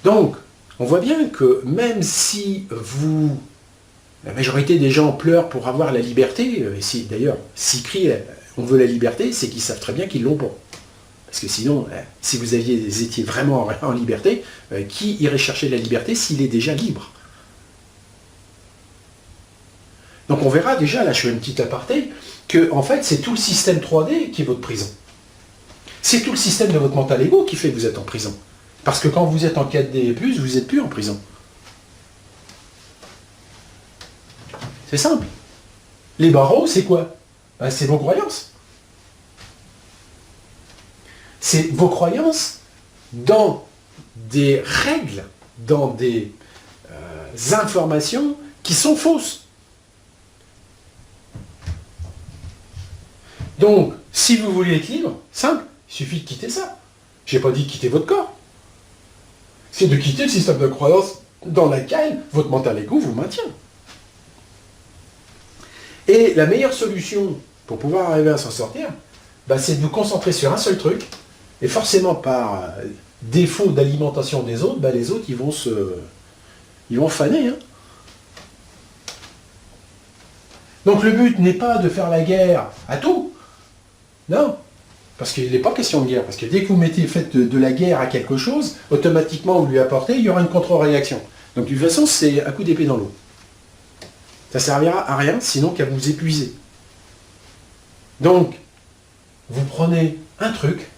Donc, on voit bien que même si la majorité des gens pleurent pour avoir la liberté, et d'ailleurs, s'ils crient on veut la liberté, c'est qu'ils savent très bien qu'ils l'ont pas. Parce que sinon, si vous étiez vraiment en liberté, qui irait chercher la liberté s'il est déjà libre? Donc on verra déjà, là je fais une petite aparté, que en fait c'est tout le système 3D qui est votre prison. C'est tout le système de votre mental ego qui fait que vous êtes en prison. Parce que quand vous êtes en 4D et plus, vous n'êtes plus en prison. C'est simple. Les barreaux, c'est quoi? Ben, c'est vos croyances. C'est vos croyances dans des règles, dans des informations qui sont fausses. Donc, si vous voulez être libre, simple, il suffit de quitter ça. Je n'ai pas dit de quitter votre corps. C'est de quitter le système de croyance dans lequel votre mental ego vous maintient. Et la meilleure solution pour pouvoir arriver à s'en sortir, bah, c'est de vous concentrer sur un seul truc, et forcément par défaut d'alimentation des autres, bah, les autres ils vont faner. Hein. Donc le but n'est pas de faire la guerre à tout. Non, parce qu'il n'est pas question de guerre, parce que dès que vous faites de la guerre à quelque chose, automatiquement vous lui apportez, il y aura une contre-réaction. Donc de toute façon, c'est un coup d'épée dans l'eau. Ça ne servira à rien, sinon qu'à vous épuiser. Donc, vous prenez un truc,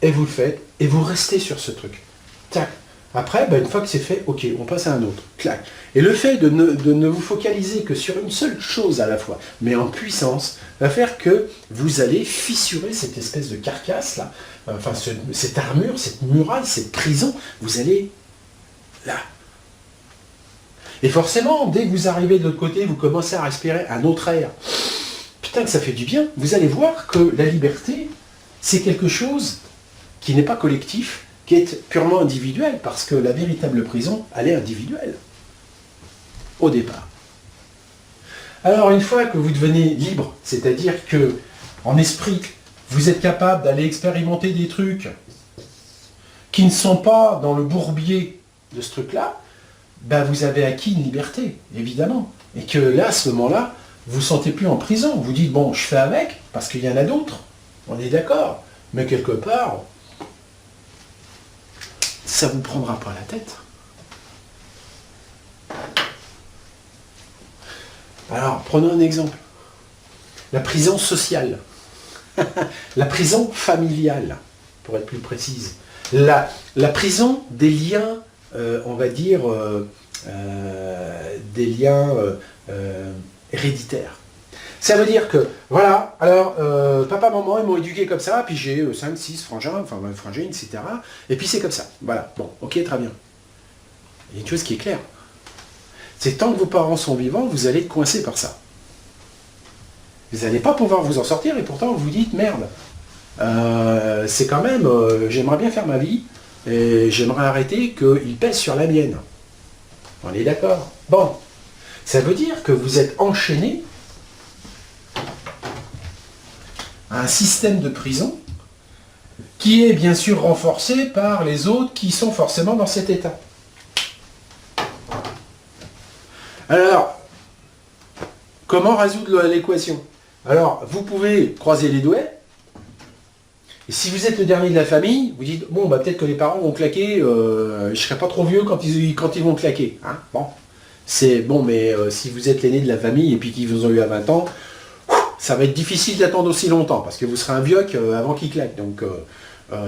et vous le faites, et vous restez sur ce truc. Tac. Après, une fois que c'est fait, ok, on passe à un autre. Clac. Et le fait de ne vous focaliser que sur une seule chose à la fois, mais en puissance, va faire que vous allez fissurer cette espèce de carcasse là, enfin cette armure, cette muraille, cette prison, vous allez là. Et forcément, dès que vous arrivez de l'autre côté, vous commencez à respirer un autre air. Putain que ça fait du bien. Vous allez voir que la liberté, c'est quelque chose qui n'est pas collectif, qui est purement individuel, parce que la véritable prison, elle est individuelle, au départ. Alors, une fois que vous devenez libre, c'est-à-dire que, en esprit, vous êtes capable d'aller expérimenter des trucs qui ne sont pas dans le bourbier de ce truc-là, vous avez acquis une liberté, évidemment. Et que là, à ce moment-là, vous ne vous sentez plus en prison. Vous dites, bon, je fais avec, parce qu'il y en a d'autres. On est d'accord. Mais quelque part, ça ne vous prendra pas la tête. Alors, prenons un exemple. La prison sociale. La prison familiale, pour être plus précise. La prison des liens, on va dire, des liens héréditaires. Ça veut dire que, voilà, alors, papa, maman, ils m'ont éduqué comme ça, puis j'ai 5, 6 frangins, enfin, frangines, etc. Et puis c'est comme ça. Voilà, bon, ok, très bien. Il y a une chose qui est claire. C'est tant que vos parents sont vivants, vous allez être coincé par ça. Vous n'allez pas pouvoir vous en sortir, et pourtant vous dites, merde, c'est quand même, j'aimerais bien faire ma vie, et j'aimerais arrêter qu'il pèse sur la mienne. On est d'accord? Bon, ça veut dire que vous êtes enchaîné à un système de prison qui est bien sûr renforcé par les autres qui sont forcément dans cet état. Alors, comment résoudre l'équation? Alors, vous pouvez croiser les doigts, et si vous êtes le dernier de la famille, vous dites, bon, peut-être que les parents vont claquer, je ne serai pas trop vieux quand ils vont claquer. Hein, bon, c'est bon, mais si vous êtes l'aîné de la famille et puis qu'ils vous ont eu à 20 ans, ça va être difficile d'attendre aussi longtemps, parce que vous serez un vieux avant qu'il claque, donc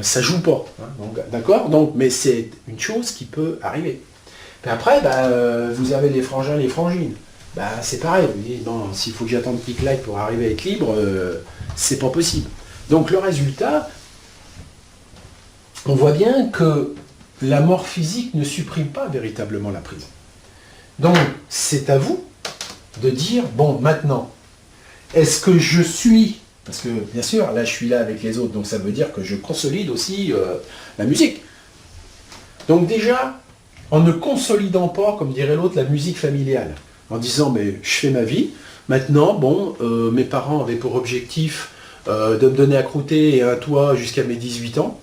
ça joue pas. Hein, d'accord? Donc, mais c'est une chose qui peut arriver. Puis après, vous avez les frangins, les frangines. C'est pareil, vous dites, non, s'il faut que j'attende qu'il claque pour arriver à être libre, c'est pas possible. Donc le résultat, on voit bien que la mort physique ne supprime pas véritablement la prison. Donc c'est à vous de dire, bon, maintenant, est-ce que je suis, parce que bien sûr, là je suis là avec les autres, donc ça veut dire que je consolide aussi la musique. Donc déjà, en ne consolidant pas, comme dirait l'autre, la musique familiale, en disant, mais je fais ma vie, maintenant, bon, mes parents avaient pour objectif de me donner à croûter et un toit jusqu'à mes 18 ans.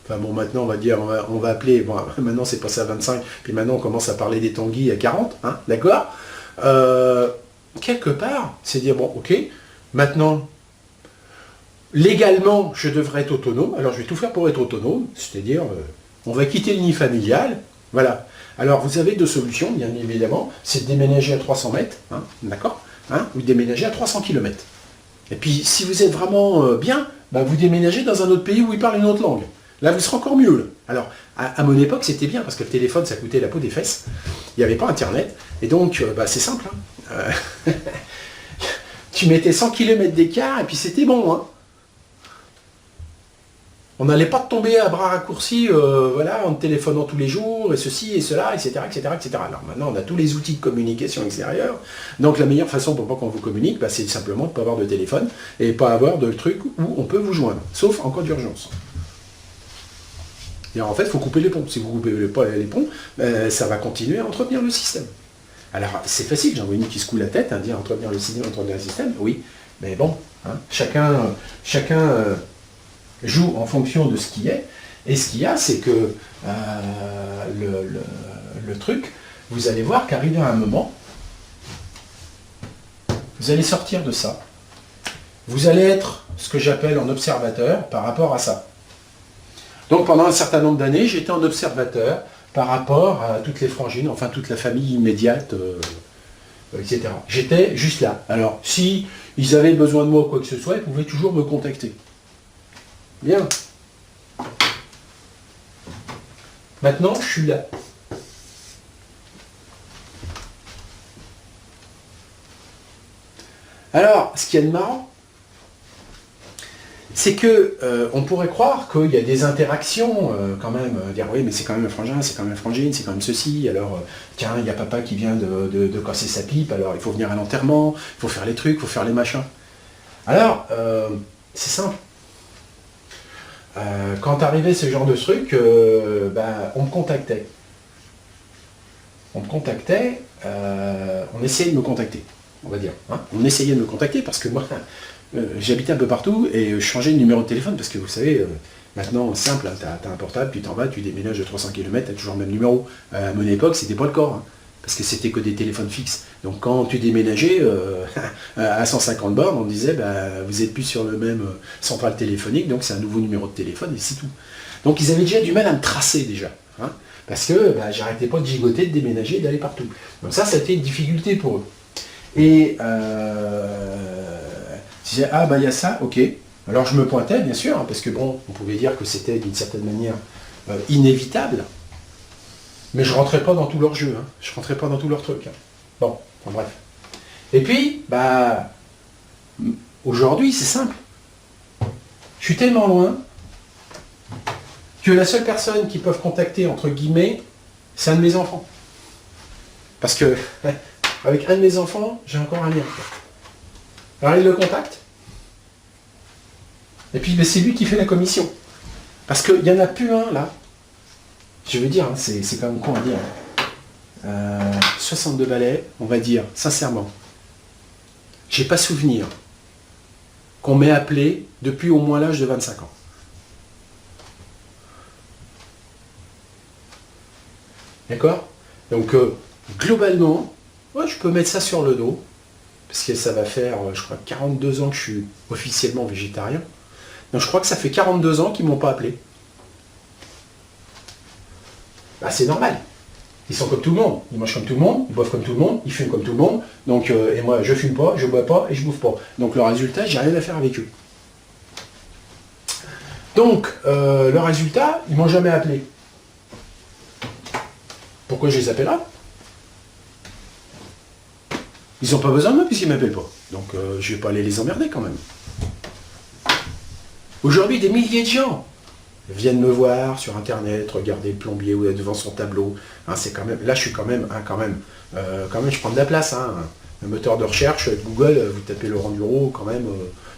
Enfin bon, maintenant on va dire, on va appeler, bon, maintenant c'est passé à 25, puis maintenant on commence à parler des tanguis à 40, hein, d'accord. Quelque part, c'est dire, bon, ok, maintenant, légalement, je devrais être autonome, alors je vais tout faire pour être autonome, c'est-à-dire, on va quitter le nid familial, voilà. Alors vous avez deux solutions, bien évidemment, c'est de déménager à 300 mètres, hein, d'accord, hein, ou de déménager à 300 km. Et puis, si vous êtes vraiment bien, bah, vous déménagez dans un autre pays où ils parlent une autre langue. Là, vous serez encore mieux. Là. Alors, à mon époque, c'était bien, parce que le téléphone, ça coûtait la peau des fesses. Il n'y avait pas Internet. Et donc, bah, c'est simple. Hein. Tu mettais 100 km d'écart, et puis c'était bon. Hein. On n'allait pas tomber à bras raccourcis voilà, en téléphonant tous les jours, et ceci, et cela, etc., etc., etc. Alors maintenant, on a tous les outils de communication extérieure. Donc la meilleure façon pour pas qu'on vous communique, bah, c'est simplement de ne pas avoir de téléphone et pas avoir de truc où on peut vous joindre, sauf en cas d'urgence. Et en fait, il faut couper les ponts. Si vous coupez pas les ponts, ça va continuer à entretenir le système. Alors, c'est facile, j'en vois une qui se coule la tête, hein, dire entretenir le système, oui, mais bon, hein, chacun joue en fonction de ce qui est, et ce qu'il y a, c'est que le truc, vous allez voir qu'arrivé à un moment, vous allez sortir de ça. Vous allez être ce que j'appelle en observateur par rapport à ça. Donc pendant un certain nombre d'années, j'étais en observateur par rapport à toutes les frangines, enfin toute la famille immédiate, etc. J'étais juste là. Alors, si ils avaient besoin de moi ou quoi que ce soit, ils pouvaient toujours me contacter. Bien. Maintenant, je suis là. Alors, ce qu'il y a de marrant, c'est que on pourrait croire qu'il y a des interactions quand même, dire oui mais c'est quand même un frangin, c'est quand même une frangine, c'est quand même ceci, alors tiens, il y a papa qui vient de casser sa pipe, alors il faut venir à l'enterrement, il faut faire les trucs, il faut faire les machins. Alors, c'est simple. Quand arrivait ce genre de truc, on me contactait. On me contactait, on essayait de me contacter, on va dire. Hein, on essayait de me contacter parce que moi, j'habitais un peu partout et je changeais de numéro de téléphone parce que vous savez, maintenant, simple, hein, tu as un portable, tu t'en vas, tu déménages de 300 km, tu as toujours le même numéro. À mon époque, c'était pas le cas, hein, parce que c'était que des téléphones fixes. Donc quand tu déménageais à 150 bornes, on disait, vous n'êtes plus sur le même central téléphonique, donc c'est un nouveau numéro de téléphone et c'est tout. Donc ils avaient déjà du mal à me tracer déjà. Hein, parce que j'arrêtais pas de gigoter, de déménager, d'aller partout. Donc ça a été une difficulté pour eux. Et je disais, ah il y a ça, ok. Alors je me pointais, bien sûr, hein, parce que bon, on pouvait dire que c'était d'une certaine manière inévitable, mais je rentrais pas dans tout leur jeu, hein. Je rentrais pas dans tout leur truc. Hein. Bon, enfin, bref. Et puis, aujourd'hui, c'est simple. Je suis tellement loin que la seule personne qui peuvent contacter, entre guillemets, c'est un de mes enfants. Parce que, avec un de mes enfants, j'ai encore un lien. Alors, il le contacte. Et puis, c'est lui qui fait la commission. Parce qu'il n'y en a plus un, là. Je veux dire, hein, c'est quand même con à dire. 62 balais, on va dire, sincèrement. J'ai pas souvenir qu'on m'ait appelé depuis au moins l'âge de 25 ans. D'accord? Donc, globalement, ouais, je peux mettre ça sur le dos, parce que ça va faire, je crois, 42 ans que je suis officiellement végétarien. Donc, je crois que ça fait 42 ans qu'ils ne m'ont pas appelé. C'est normal. Ils sont comme tout le monde. Ils mangent comme tout le monde, ils boivent comme tout le monde, ils fument comme tout le monde. Donc, et moi, je fume pas, je bois pas et je bouffe pas. Donc, le résultat, j'ai rien à faire avec eux. Donc, le résultat, ils m'ont jamais appelé. Pourquoi je les appellerai? Ils n'ont pas besoin de moi puisqu'ils ne m'appellent pas. Donc, je ne vais pas aller les emmerder quand même. Aujourd'hui, des milliers de gens viennent me voir sur Internet, regarder le plombier ou devant son tableau. Hein, c'est quand même, là, je suis quand même, je prends de la place. Hein. Un moteur de recherche, Google, vous tapez Laurent Dureau, quand même,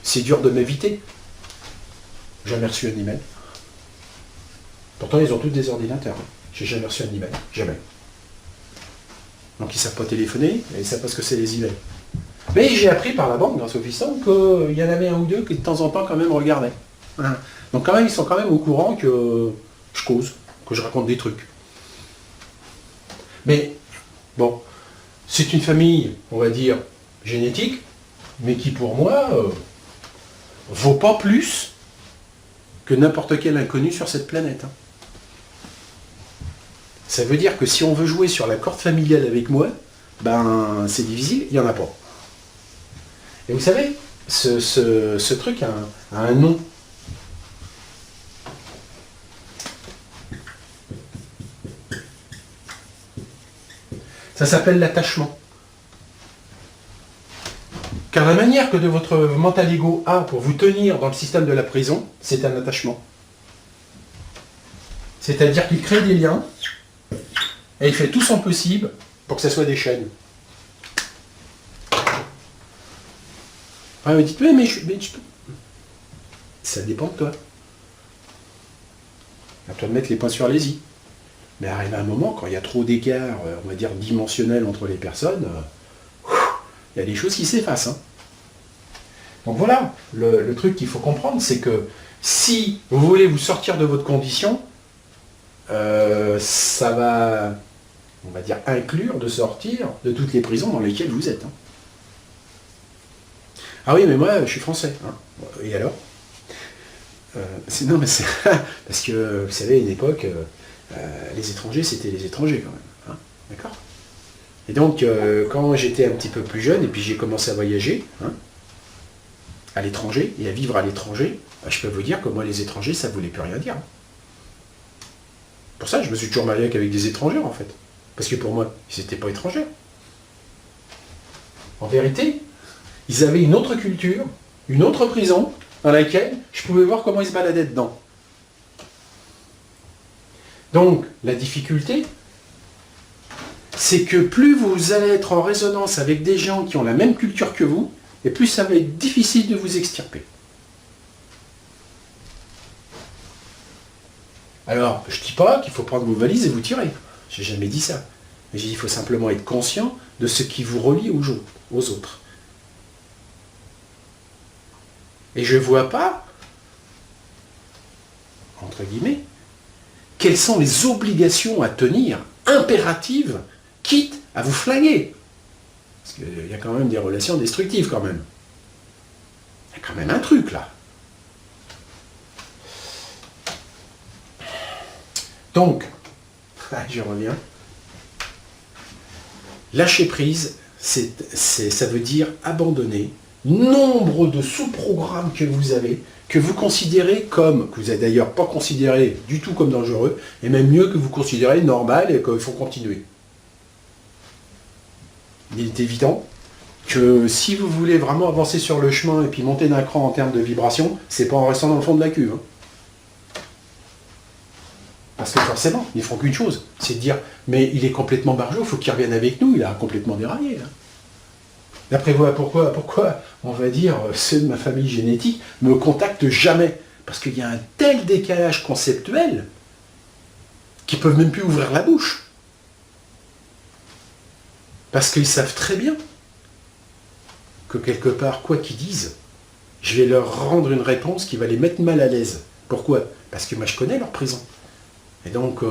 c'est dur de m'éviter. Jamais reçu un email. Pourtant, ils ont tous des ordinateurs. J'ai jamais reçu un email. Jamais. Donc, ils ne savent pas téléphoner et ils ne savent pas ce que c'est les emails. Mais j'ai appris par la banque, grâce au fiston, qu'il y en avait un ou deux qui de temps en temps quand même regardaient. Hein. Donc quand même, ils sont quand même au courant que je cause, que je raconte des trucs. Mais bon, c'est une famille, on va dire, génétique, mais qui pour moi vaut pas plus que n'importe quel inconnu sur cette planète. Hein. Ça veut dire que si on veut jouer sur la corde familiale avec moi, ben c'est difficile, il n'y en a pas. Et vous savez, ce truc a un nom. Ça s'appelle l'attachement. Car la manière que de votre mental ego a pour vous tenir dans le système de la prison, c'est un attachement. C'est-à-dire qu'il crée des liens et il fait tout son possible pour que ça soit des chaînes. Ah, vous dites, ça dépend de toi. À toi de mettre les points sur les i. Mais arrive un moment, quand il y a trop d'écart, on va dire dimensionnel entre les personnes, il y a des choses qui s'effacent. Hein. Donc voilà, le truc qu'il faut comprendre, c'est que si vous voulez vous sortir de votre condition, ça va, on va dire, inclure de sortir de toutes les prisons dans lesquelles vous êtes. Hein. Ah oui, mais moi, je suis français. Hein. Et alors non, mais c'est parce que, vous savez, à une époque, les étrangers, c'était les étrangers quand même. Hein. D'accord. Et donc, quand j'étais un petit peu plus jeune, et puis j'ai commencé à voyager, hein, à l'étranger, et à vivre à l'étranger, je peux vous dire que moi, les étrangers, ça ne voulait plus rien dire. Pour ça, je me suis toujours marié qu'avec des étrangers, en fait. Parce que pour moi, ils n'étaient pas étrangers. En vérité, ils avaient une autre culture, une autre prison, dans laquelle je pouvais voir comment ils se baladaient dedans. Donc, la difficulté, c'est que plus vous allez être en résonance avec des gens qui ont la même culture que vous, et plus ça va être difficile de vous extirper. Alors, je ne dis pas qu'il faut prendre vos valises et vous tirer. J'ai jamais dit ça. Mais j'ai dit qu'il faut simplement être conscient de ce qui vous relie aux autres. Et je ne vois pas, entre guillemets, quelles sont les obligations à tenir, impératives, quitte à vous flinguer. Parce qu'il y a quand même des relations destructives quand même. Il y a quand même un truc là. Donc, je reviens. Lâcher prise, ça veut dire abandonner nombre de sous-programmes que vous avez, que vous considérez comme, que vous n'avez d'ailleurs pas considéré du tout comme dangereux, et même mieux que vous considérez normal et qu'il faut continuer. Il est évident que si vous voulez vraiment avancer sur le chemin et puis monter d'un cran en termes de vibration, c'est pas en restant dans le fond de la cuve. Hein. Parce que forcément, ils ne font qu'une chose, c'est de dire, mais il est complètement barjot, il faut qu'il revienne avec nous, il a complètement déraillé. Hein. D'après vous, pourquoi, on va dire, ceux de ma famille génétique ne me contactent jamais? Parce qu'il y a un tel décalage conceptuel qu'ils ne peuvent même plus ouvrir la bouche. Parce qu'ils savent très bien que quelque part, quoi qu'ils disent, je vais leur rendre une réponse qui va les mettre mal à l'aise. Pourquoi? Parce que moi je connais leur prison. Et donc,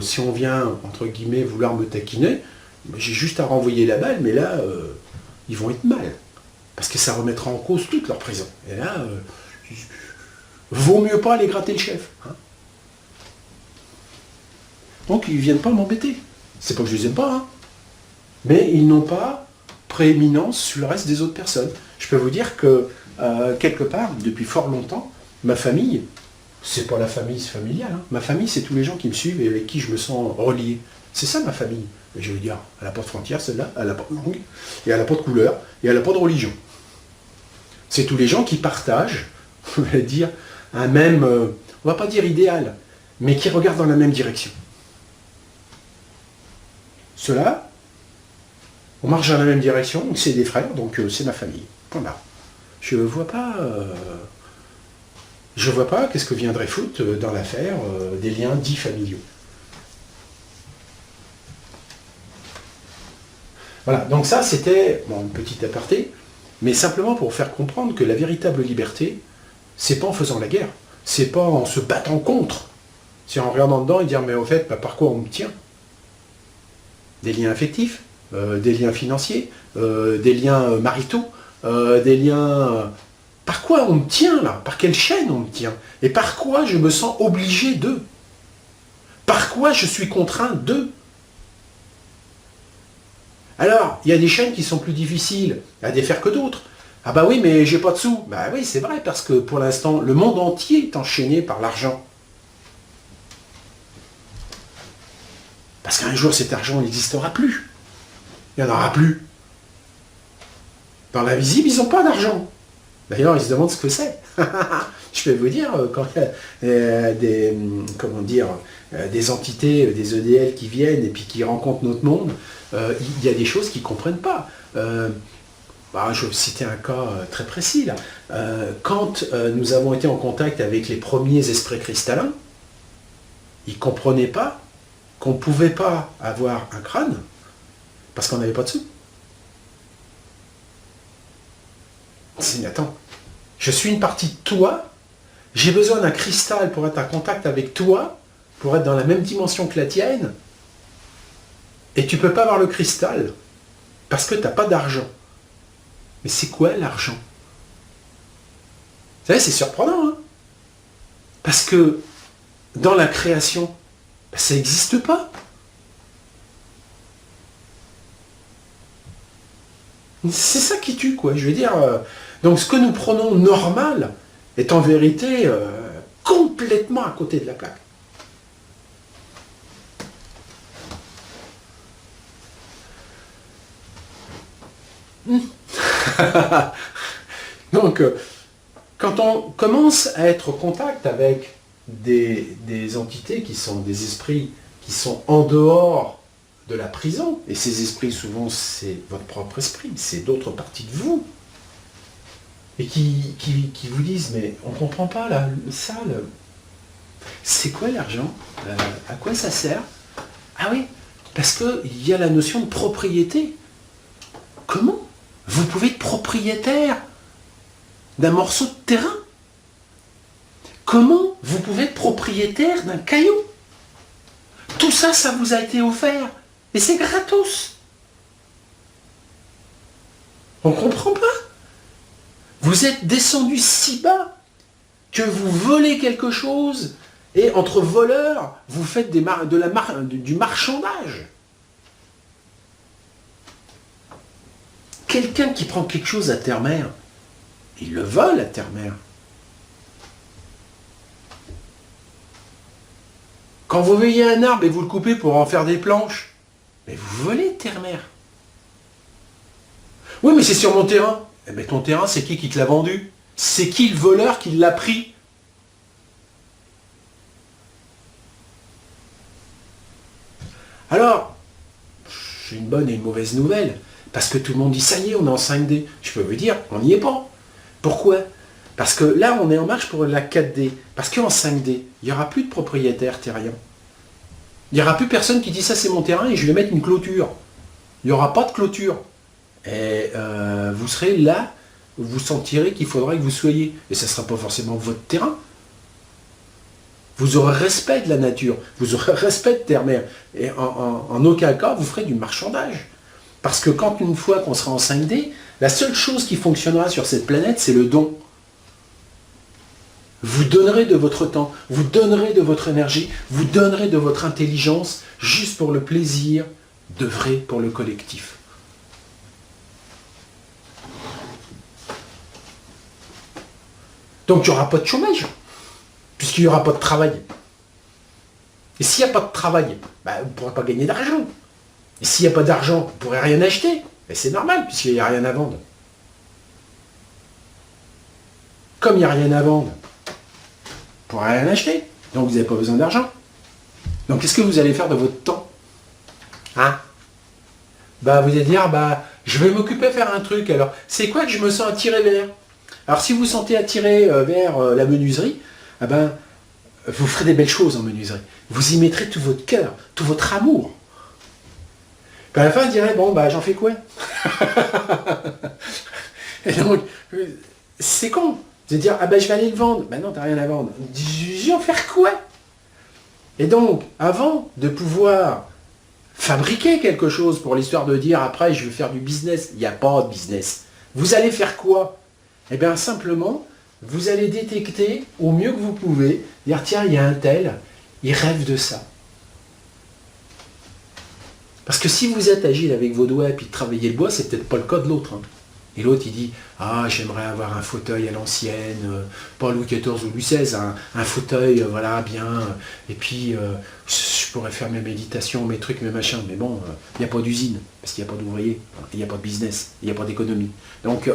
si on vient, entre guillemets, vouloir me taquiner, j'ai juste à renvoyer la balle, mais là, ils vont être mal. Parce que ça remettra en cause toute leur prison. Et là, vaut mieux pas aller gratter le chef. Hein. Donc, ils ne viennent pas m'embêter. C'est pas que je les aime pas, hein. Mais ils n'ont pas prééminence sur le reste des autres personnes. Je peux vous dire que, quelque part, depuis fort longtemps, ma famille, c'est pas la famille familiale. Hein. Ma famille, c'est tous les gens qui me suivent et avec qui je me sens relié. C'est ça ma famille. Et je veux dire, elle n'a pas de frontières, celle-là, elle n'a pas de langue, et elle n'a pas de couleur, et elle n'a pas de religion. C'est tous les gens qui partagent, on va dire, un même, on va pas dire idéal, mais qui regardent dans la même direction. Ceux-là, on marche dans la même direction, c'est des frères, donc c'est ma famille. Voilà. Je vois pas... Je vois pas qu'est-ce que viendrait foutre dans l'affaire des liens dits familiaux. Voilà, donc ça c'était bon, une petite aparté, mais simplement pour faire comprendre que la véritable liberté, c'est pas en faisant la guerre, C'est pas en se battant contre. C'est en regardant dedans et dire, mais au fait, bah, par quoi on me tient? Des liens affectifs, des liens financiers, des liens maritaux, des liens... Par quoi on me tient là? Par quelle chaîne on me tient? Et par quoi je me sens obligé d'eux? Par quoi je suis contraint d'eux? Alors, il y a des chaînes qui sont plus difficiles à défaire que d'autres. Ah bah oui, mais j'ai pas de sous. Bah oui, c'est vrai, parce que pour l'instant, le monde entier est enchaîné par l'argent. Parce qu'un jour, cet argent n'existera plus. Il n'y en aura plus. Dans l'invisible, ils n'ont pas d'argent. D'ailleurs, ils se demandent ce que c'est. Je peux vous dire, quand il y a des entités, des EDL qui viennent et puis qui rencontrent notre monde, il y a des choses qu'ils ne comprennent pas. Je vais citer un cas très précis. Là. Quand nous avons été en contact avec les premiers esprits cristallins, ils ne comprenaient pas qu'on ne pouvait pas avoir un crâne parce qu'on n'avait pas de sous. Mais attends, je suis une partie de toi, j'ai besoin d'un cristal pour être en contact avec toi, pour être dans la même dimension que la tienne, et tu ne peux pas avoir le cristal parce que tu n'as pas d'argent. Mais c'est quoi l'argent? Vous savez, c'est surprenant, hein? Parce que dans la création, ça n'existe pas. C'est ça qui tue, quoi. Je veux dire, donc ce que nous prenons normal est en vérité complètement à côté de la plaque. Donc, quand on commence à être en contact avec des entités qui sont des esprits qui sont en dehors de la prison, et ces esprits, souvent, c'est votre propre esprit, c'est d'autres parties de vous, et qui vous disent, mais on ne comprend pas là, ça, c'est quoi l'argent? À quoi ça sert? Ah oui, parce qu'il y a la notion de propriété. Comment vous pouvez être propriétaire d'un morceau de terrain? Comment vous pouvez être propriétaire d'un caillou? Tout ça, ça vous a été offert. Et c'est gratos. On ne comprend pas. Vous êtes descendu si bas que vous volez quelque chose et entre voleurs, vous faites du marchandage. Quelqu'un qui prend quelque chose à terre-mère, il le vole à terre-mère. Quand vous veillez un arbre et vous le coupez pour en faire des planches, mais vous volez terre-mère. Oui, mais c'est sur mon terrain. Eh bien, ton terrain, c'est qui te l'a vendu? C'est qui le voleur qui l'a pris? Alors, j'ai une bonne et une mauvaise nouvelle. Parce que tout le monde dit, ça y est, on est en 5D. Je peux vous dire, on n'y est pas. Pourquoi? Parce que là, on est en marche pour la 4D. Parce qu'en 5D, il n'y aura plus de propriétaires terriens. Il n'y aura plus personne qui dit, ça c'est mon terrain et je vais mettre une clôture. Il n'y aura pas de clôture. Et vous serez là, vous sentirez qu'il faudra que vous soyez. Et ça ne sera pas forcément votre terrain. Vous aurez respect de la nature. Vous aurez respect de terre-mère. Et en aucun cas, vous ferez du marchandage. Parce que quand une fois qu'on sera en 5D, la seule chose qui fonctionnera sur cette planète, c'est le don. Vous donnerez de votre temps, vous donnerez de votre énergie, vous donnerez de votre intelligence, juste pour le plaisir d'œuvrer pour le collectif. Donc il n'y aura pas de chômage, puisqu'il n'y aura pas de travail. Et s'il n'y a pas de travail, vous ne pourrez pas gagner d'argent. Et s'il n'y a pas d'argent, vous ne pourrez rien acheter. Et c'est normal, puisqu'il n'y a rien à vendre. Comme il n'y a rien à vendre, vous ne pourrez rien acheter. Donc vous n'avez pas besoin d'argent. Donc qu'est-ce que vous allez faire de votre temps? Hein? Vous allez dire, je vais m'occuper de faire un truc. Alors, c'est quoi que je me sens attiré vers? Alors si vous vous sentez attiré vers la menuiserie, vous ferez des belles choses en menuiserie. Vous y mettrez tout votre cœur, tout votre amour. Puis à la fin, vous direz, j'en fais quoi? Et donc, c'est con. Vous allez dire, ah ben je vais aller le vendre. Ben non, t'as rien à vendre. Je vais en faire quoi? Et donc, avant de pouvoir fabriquer quelque chose pour l'histoire de dire, après je vais faire du business, il n'y a pas de business. Vous allez faire quoi? Eh bien simplement, vous allez détecter au mieux que vous pouvez, dire tiens, il y a un tel, il rêve de ça. Parce que si vous êtes agile avec vos doigts et puis travaillez le bois, c'est peut-être pas le cas de l'autre. Hein. Et l'autre, il dit, ah, j'aimerais avoir un fauteuil à l'ancienne, pas Louis XIV ou Louis XVI, un fauteuil, voilà, bien, et puis je pourrais faire mes méditations, mes trucs, mes machins, mais bon, il n'y a pas d'usine, parce qu'il n'y a pas d'ouvriers, il n'y a pas de business, il n'y a pas d'économie. Donc,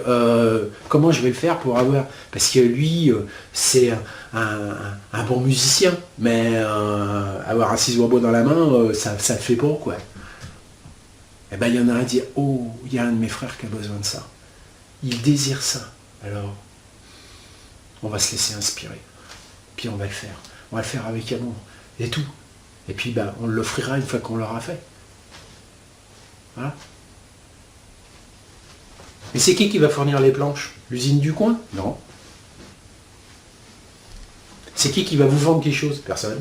comment je vais le faire pour avoir... Parce que lui, c'est un bon musicien, mais avoir un ciseau à bois dans la main, ça ne le fait pas, quoi. Eh bien, il y en a un qui dit, oh, il y a un de mes frères qui a besoin de ça. Il désire ça. Alors, on va se laisser inspirer. Puis on va le faire. On va le faire avec amour. Et tout. Et puis, ben, on l'offrira une fois qu'on l'aura fait. Voilà. Mais c'est qui va fournir les planches? L'usine du coin? Non. C'est qui va vous vendre quelque chose? Personne.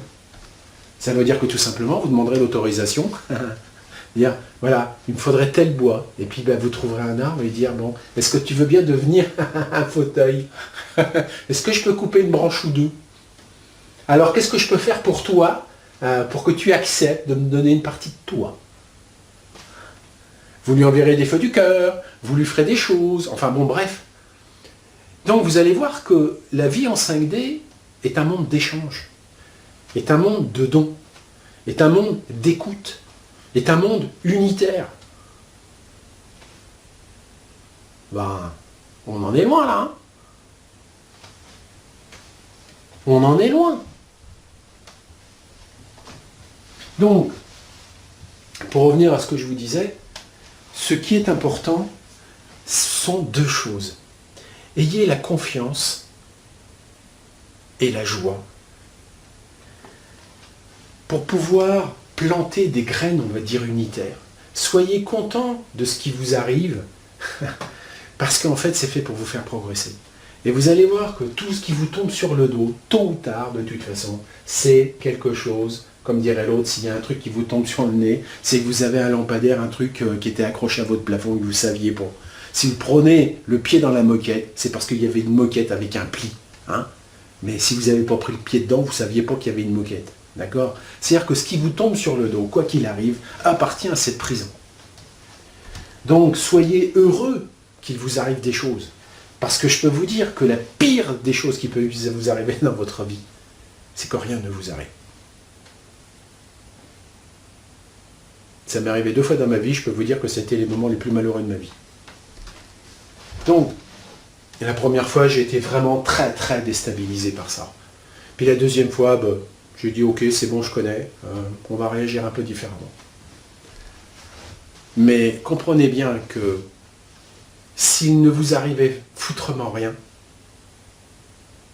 Ça veut dire que tout simplement, vous demanderez l'autorisation. Dire, voilà, il me faudrait tel bois. Et puis, ben, vous trouverez un arbre et dire, bon, est-ce que tu veux bien devenir un fauteuil? Est-ce que je peux couper une branche ou deux? Alors, qu'est-ce que je peux faire pour toi, pour que tu acceptes de me donner une partie de toi? Vous lui enverrez des feux du cœur, vous lui ferez des choses, enfin bon, bref. Donc, vous allez voir que la vie en 5D est un monde d'échange, est un monde de dons, est un monde d'écoute, est un monde unitaire. Ben, on en est loin là. Hein, on en est loin. Donc, pour revenir à ce que je vous disais, ce qui est important, sont deux choses. Ayez la confiance et la joie pour pouvoir planter des graines, on va dire, unitaires. Soyez content de ce qui vous arrive, parce qu'en fait, c'est fait pour vous faire progresser. Et vous allez voir que tout ce qui vous tombe sur le dos, tôt ou tard, de toute façon, c'est quelque chose, comme dirait l'autre, s'il y a un truc qui vous tombe sur le nez, c'est que vous avez un lampadaire, un truc qui était accroché à votre plafond et que vous ne saviez pas. Si vous prenez le pied dans la moquette, c'est parce qu'il y avait une moquette avec un pli. Hein, mais si vous n'avez pas pris le pied dedans, vous ne saviez pas qu'il y avait une moquette. D'accord? C'est-à-dire que ce qui vous tombe sur le dos, quoi qu'il arrive, appartient à cette prison. Donc, soyez heureux qu'il vous arrive des choses. Parce que je peux vous dire que la pire des choses qui peuvent vous arriver dans votre vie, c'est que rien ne vous arrive. Ça m'est arrivé 2 fois dans ma vie, je peux vous dire que c'était les moments les plus malheureux de ma vie. Donc, la première fois, j'ai été vraiment très très déstabilisé par ça. Puis la deuxième fois, bah, j'ai dit ok, c'est bon, je connais, on va réagir un peu différemment. Mais comprenez bien que s'il ne vous arrivait foutrement rien,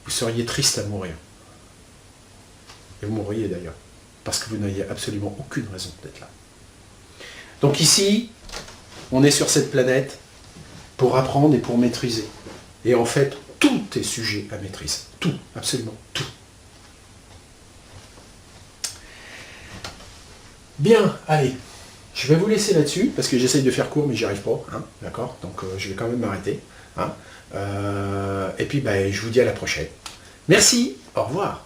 vous seriez triste à mourir. Et vous mourriez d'ailleurs, parce que vous n'aviez absolument aucune raison d'être là. Donc ici, on est sur cette planète pour apprendre et pour maîtriser. Et en fait, tout est sujet à maîtrise. Tout, absolument tout. Bien, allez, je vais vous laisser là-dessus, parce que j'essaye de faire court, mais j'y arrive pas, hein, d'accord? Donc je vais quand même m'arrêter. Hein, et puis, ben, je vous dis à la prochaine. Merci, au revoir.